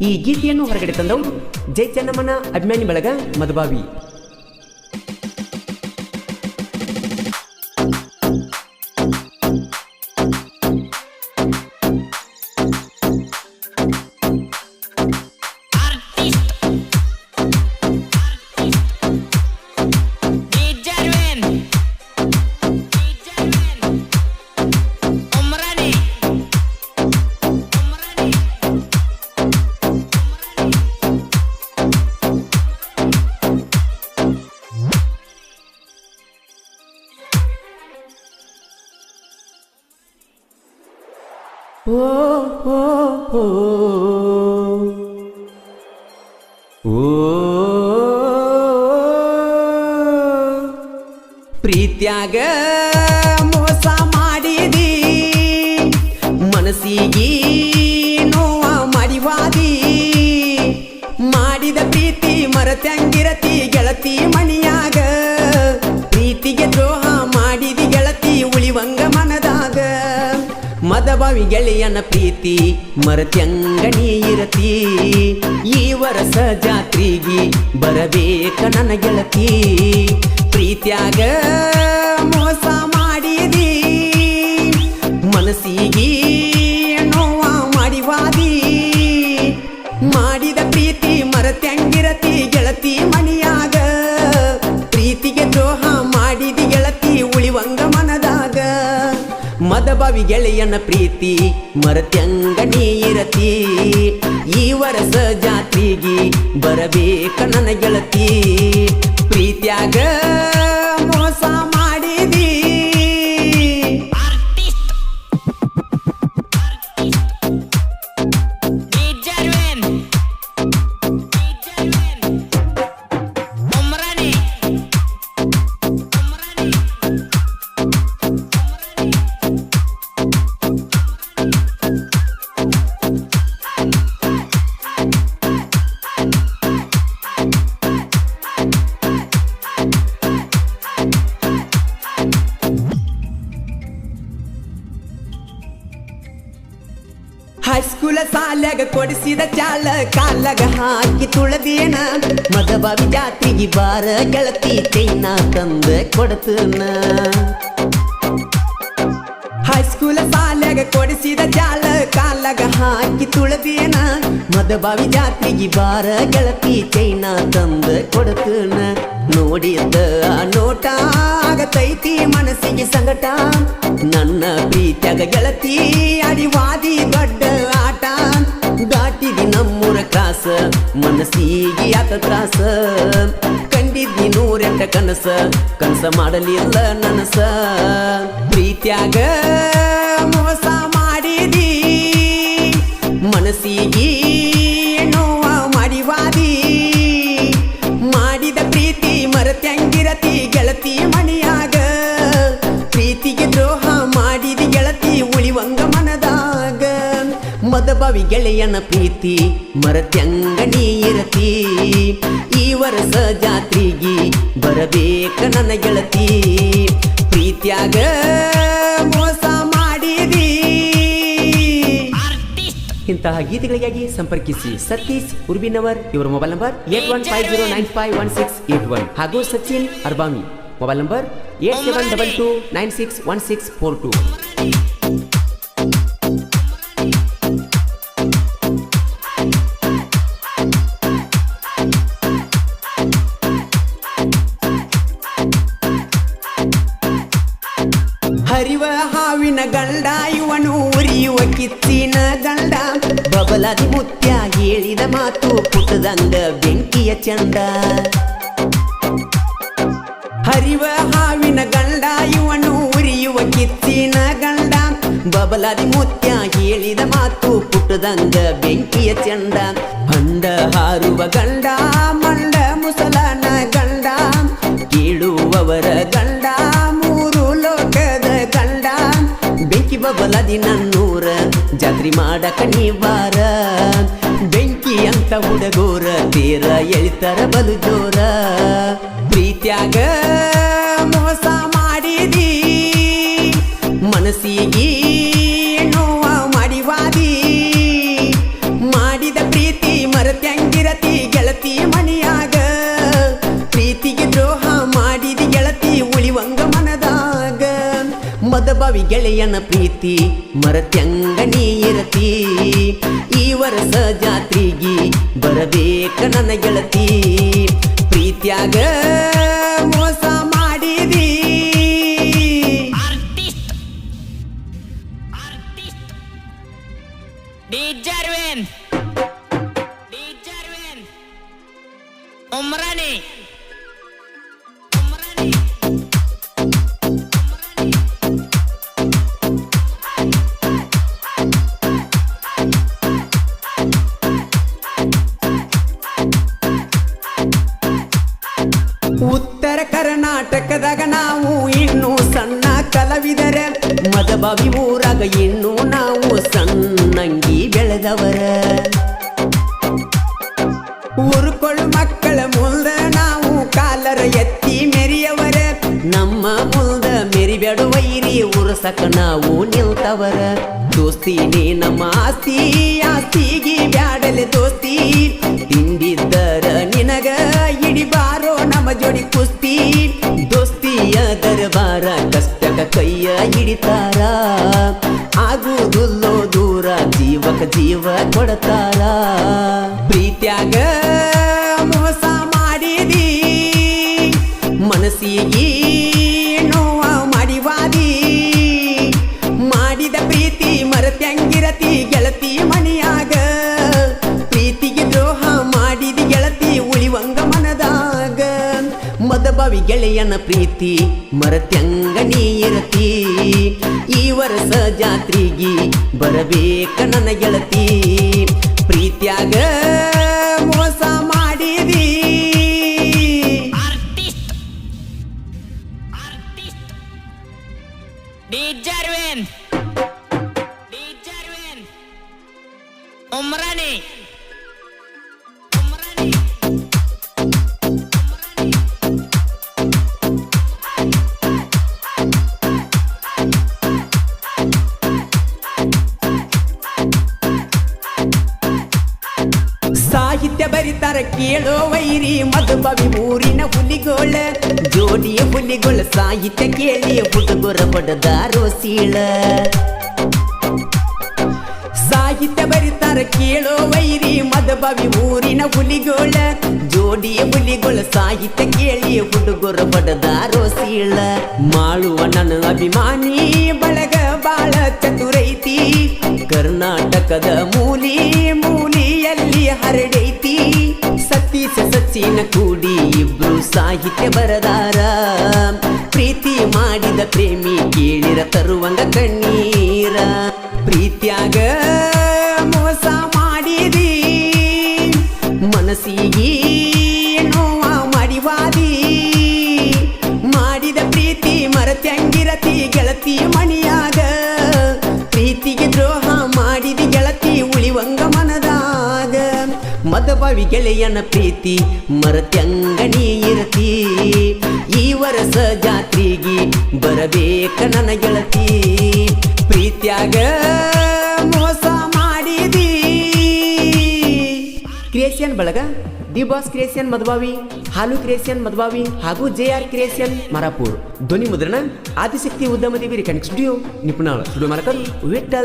ಈ ಗೀತೆಯನ್ನು ಹೊರಗಡೆ ತಂದವರು ಜೈ ಚೆನ್ನಮ್ಮನ ಅಭಿಮಾನಿ ಬಳಗ ಮಧುಬಾವಿ. ಓ ಓ ಓ ಓ ಪ್ರೀತ್ಯಾಗ ಮೋಸ ಮಾಡಿದಿ, ಮನಸ್ಸಿಗೆ ನೋವ ಮಾಡಿವಾದಿ, ಮಾಡಿದ ಪ್ರೀತಿ ಮರತ್ಯಂಗಿರತಿ ಗೆಳತಿ ಮಣಿಯಾಗ, ಪ್ರೀತಿಗೆ ದ್ರೋಹ ಮಾಡಿದಿ ಗೆಳತಿ ಉಳಿವಂಗ ಮನದಾಗ. ಮಧುಬಾವಿ ಗೆಳೆಯನ ಪ್ರೀತಿ ಮರತ್ಯಂಗಣಿ ಇರತಿ, ಈ ವರ್ಷ ಜಾತ್ರೆಗೆ ಬರಬೇಕ ನನ್ನ ಗೆಳತಿ. ಪ್ರೀತ್ಯಾಗ ಮೋಸ ಮಾಡಿದಿ, ಮನಸ್ಸಿಗೆ ನೋವ ಮಾಡಿವಾದಿ, ಮಾಡಿದ ಪ್ರೀತಿ ಮರತ್ಯಂಗಿರತಿ ಗೆಳತಿ ಮಣಿಯಾಗ, ಪ್ರೀತಿಗೆ ದ್ರೋಹ ಮಾಡಿದಿ ಗೆಳತಿ ಉಳಿವಂಗ ಮನದಾಗ. ಮಧುಬಾವಿ ಗೆಳೆಯನ ಪ್ರೀತಿ ಮರತ್ಯಂಗಣಿ ಇರತಿ, ಈ ವರ್ಷ ಜಾತ್ರೆಗೆ ಬರಬೇಕ ನನ್ನ ಗೆಳತಿ. ಪ್ರೀತ್ಯಾಗ ಮೋಸ ಮಾಡಿದಿ. ಹೈಸ್ಕೂಲ ಸಾಲ್ಯಾಗ ಕೊಡಿಸಿದ ಚಾಳ ಕಾಲಾಗ ಹಾಕಿ ತುಳದೇನ, ಮಧುಬಾವಿ ಜಾತ್ರೆಗೆ ಬಾರ ಗೆಳತಿ ಚೈನ ತಂದ ಕೊಡತನ. ಹೈಸ್ಕೂಲ ಸಾಲ್ಯಾಗ ಕೊಡಿಸಿದ ಚಾಳ ಕಾಲಾಗ ಹಾಕಿ ತುಳದೇನ, ಮಧುಬಾವಿ ಜಾತ್ರೆಗೆ ಬಾರ ಗೆಳತಿ ಚೈನ ತಂದ ಕೊಡತನ. ನೋಡಿದ್ದ ನೋಟ ಆಗತೈತಿ ಮನಸ್ಸಿಗೆ ಸಂಗಟ, ನನ್ನ ಪ್ರೀತ್ಯಾಗ ಗೆಳತಿ ಅಡಿವಾದಿ ದೊಡ್ಡ ಆಟ. ದಾಟಿದಿ ನಮ್ಮೂರ ಕ್ರಾಸ ಮನಸ್ಸಿಗೆ ಆತ ತ್ರಾಸ, ಕಂಡಿದ್ದಿ ನೂರೆಂಟ ಕನಸ ಕನಸ ಮಾಡಲಿಲ್ಲ ನನಸ. ಪ್ರೀತ್ಯಾಗ ಮೋಸ ಮಾಡಿದಿ, ಮನಸ್ಸಿಗೆ ನೋವ ಮಾಡಿವಾದಿ, ಮಾಡಿದ ಪ್ರೀತಿ ಮರತ್ಯಂಗಿರತಿ ಗೆಳತಿ ಮಣಿಯಾಗ, ಪ್ರೀತಿಗೆ ದ್ರೋಹ ಮಾಡಿದಿ ಗೆಳತಿ ಉಳಿವಂಗ ಮನದಾಗ. ಮಧುಬಾವಿ ಗೆಳೆಯನ ಪ್ರೀತಿ ಮರತ್ಯಂಗಣಿ ಇರತಿ, ಈ ವರ್ಷ ಜಾತ್ರೆಗೆ ಬರಬೇಕ ನನ್ನ ಗೆಳತಿ. ಪ್ರೀತ್ಯಾಗ ಮೋಸ ಮಾಡಿದಿ. ಇಂತಹ ಗೀತೆಗಳಿಗಾಗಿ ಸಂಪರ್ಕಿಸಿ ಸತೀಶ್ ಉರ್ಬಿನವರ್, ಇವರ ಮೊಬೈಲ್ ನಂಬರ್ 8150951681 ಹಾಗೂ ಸಚಿನ್ ಅರ್ಬಾಮಿ ಮೊಬೈಲ್ ನಂಬರ್ 8722961642. ಹರಿವ ಹಾವಿನ ಗಂಡ ಇವನು ಉರಿಯುವ ಕಿಚ್ಚಿನ ಗಂಡ, ಬಬಲಾದಿ ಮುತ್ಯ ಹೇಳಿದ ಮಾತು ಪುಟ್ಟದಂಗ ಬೆಂಕಿಯ ಚಂದ. ಹರಿವ ಹಾವಿನ ಗಂಡ ಇವನು ಉರಿಯುವ ಕಿಚ್ಚಿನ ಗಂಡ, ಬಬಲಾದಿ ಮುತ್ಯ ಹೇಳಿದ ಮಾತು ಪುಟ್ಟದಂಗ ಬೆಂಕಿಯ ಚಂದ. ಹಂಡ ಹಾರುವ ಗಂಡ ಮಂಡ ಮುಸಲನ ಗಂಡ, ಕೇಳುವವರ ಗಂಡ ಮೂರು ಲೋಕದ ಗಂಡ. ಬೆಂಕಿ ಬಬಲಾದಿ ನನ್ನೂರ ಜಾತ್ರೆ ಮಾಡಕ ನೀ ಬಾರ, ಬೆಂಕಿ ಅಂತ ಹುಡುಗೋರ ತೇರ ಎಳಿತರ ಬಲು ಜೋರ. ಪ್ರೀತ್ಯಾಗ ಮೋಸ ಮಾಡಿದಿ, ಮನಸ್ಸಿಗೆ ನೋವ ಮಾಡಿವಾದಿ, ಮಾಡಿದ ಪ್ರೀತಿ ಮದಬಾವಿ ಗೆಳೆಯನ ಪ್ರೀತಿ ಮರತ್ಯಂಗ ನೀ ಇರತಿ ಈ ವರ್ಷ ಜಾತ್ರೆಗಿ ಬರಬೇಕ ನನ್ನ ಗೆಳತಿ ಪ್ರೀತ್ಯಾಗ ಮೋಸ ಮಾಡಿದಿ ಉಮ್ರಾನಿ ಉತ್ತರ ಕರ್ನಾಟಕದಾಗ ನಾವು ಇನ್ನೂ ಸಣ್ಣ ಕಲಾವಿದರ ಮದಬಾವಿ ಊರಾಗ ಇನ್ನೂ ನಾವು ಸಣ್ಣಂಗಿ ಬೆಳೆದವರ ಊರುಕೊಳ್ಳು ಮಕ್ಕಳ ಮುಂದ ನಾವು ಕಾಲರ ಎತ್ತಿ ಮೆರಿಯವರ ನಮ್ಮ ಮುಂದ ಮೆರಿಬೇಡ ವೈರಿ ಉರ್ಸಕ ನಾವು ನಿಲ್ತವರ ದೋಸ್ತಿನೇ ನಮ್ಮ ಆಸ್ತಿ ಆಸ್ತಿಗೆ ಬ್ಯಾಡಲೆ ದೋಸ್ತಿ ತಿಂದಿದ್ದರ ನಿನಗ ಹಿಡಿಬಾರೋ ನಮ್ಮ ಜೋಡಿ ಕುಸ್ತಿ ದೋಸ್ತಿಯ ದರಬಾರ ಕಷ್ಟಕ ಕೈಯ ಹಿಡಿತಾರ ಆಗುವುದಿಲ್ಲೋ ದೂರ ಜೀವಕ ಜೀವ ಕೊಡತಾರ ಪ್ರೀತ್ಯಾಗ ಮೋಸ ಮಾಡಿದಿ ಮನಸ್ಸಿಗೆ ನೋವ ಮಾಡಿವಾದಿ ಮಾಡಿದ ಪ್ರೀತಿ ಮರತ್ಯಂಗಿರತಿ ಗೆಳತಿ ಮನಿಯಾಗ ಪ್ರೀತಿಗೆ ದ್ರೋಹ ಮಾಡಿದಿ ಗೆಳತಿ ಉಳಿವಂಗ ಮನದಾಗ ಮದಬಾವಿ ಗೆಳೆಯನ ಪ್ರೀತಿ ಮರತ್ಯಂಗ ನೀ ಇರತಿ ಈ ವರ್ಷ ಜಾತ್ರೆಗಿ ಬರಬೇಕ ನನ್ನ ಗೆಳತಿ ಪ್ರೀತ್ಯಾಗ ಮೋಸ ಮಾಡಿದಿ ಉಮ್ರಾನಿ ಸಾಹಿತ್ಯ ಬರಿತಾರ ಕೇಳೋ ವೈರಿ ಮಧುಬಾವಿ ಊರಿನ ಹುಲಿಗೋಳ ಜೋಡಿಯ ಹುಲಿಗೋಳ ಸಾಹಿತ್ಯ ಕೇಳಿ ಹುಡುಗರ ಬಡದಾರೋ ಸೀಳ ಸಾಹಿತ್ಯ ಬರಿತಾರ ಕೇಳೋ ವೈರಿ ಮಧುಬಾವಿ ಊರಿನ ಹುಲಿಗೋಳ ಜೋಡಿಯ ಹುಲಿಗೋಳ ಸಾಹಿತ್ಯ ಕೇಳಿ ಹುಡುಗರ ಬಡದಾರೋ ಸೀಳ ಮಾಳುವ ನನ್ನ ಅಭಿಮಾನಿ ಬಳಗ ಬಾಳ ಚತುರೈತಿ ಕರ್ನಾಟಕದ ಮೂಲಿ ಮೂಲಿಯಲ್ಲಿ ಹರಡೈತಿ ಸತೀಶ ಸಚಿನ ಕೂಡಿ ಇಬ್ರು ಸಾಹಿತ್ಯ ಬರದಾರ ಪ್ರೀತಿ ಮಾಡಿದ ಪ್ರೇಮಿ ಕೇಳಿರ ತರುವಂಗ ಕಣ್ಣೀರ ಪ್ರೀತ್ಯಾಗ ಮೋಸ ಮಾಡಿದಿ ಮನಸ್ಸಿಗೆ ನೋವ ಮಾಡಿವಾದಿ ಮಾಡಿದ ಪ್ರೀತಿ ಮರತ್ಯಂಗಿರತಿ ಗೆಳತಿ ಮಣಿಯಾಗ ಪ್ರೀತಿಗೆ ದ್ರೋಹ ಮಾಡಿದಿ ಗೆಳತಿ ಉಳಿವಂಗ ಮನದಾಗ ಮದಬಾವಿ ಗೆಳೆಯನ ಪ್ರೀತಿ ಮರತ್ಯಂಗ ನೀ ಇರತಿ ಈ ವರ್ಷ ಜಾತ್ರೆಗಿ ಬರಬೇಕ ನನ್ನ ಗೆಳತಿ ಪ್ರೀತ್ಯಾಗ ಮೋಸ ಮಾಡಿದಿ ಕ್ರಿಯೇಷನ್ ಬಳಗ ದಿ ಬಾಸ್ ಕ್ರಿಯೇಷನ್ ಮದಬಾವಿ ಹಾಲು ಕ್ರಿಯೇಷನ್ ಮದಬಾವಿ ಹಾಗೂ JR ಕ್ರಿಯೇಷನ್ ಮರಾಪುರ್ ಧ್ವನಿ ಮುದ್ರಣ ಆದಿಶಕ್ತಿ ಉದ್ಯಮ ದೇವಿ ರೆಕಾರ್ಡಿಂಗ್ ಸ್ಟುಡಿಯೋ ನಿಪುಣಾಳ ಸ್ಟುಡಿಯೋ ಮಾಲಕರು ವಿಠಲ್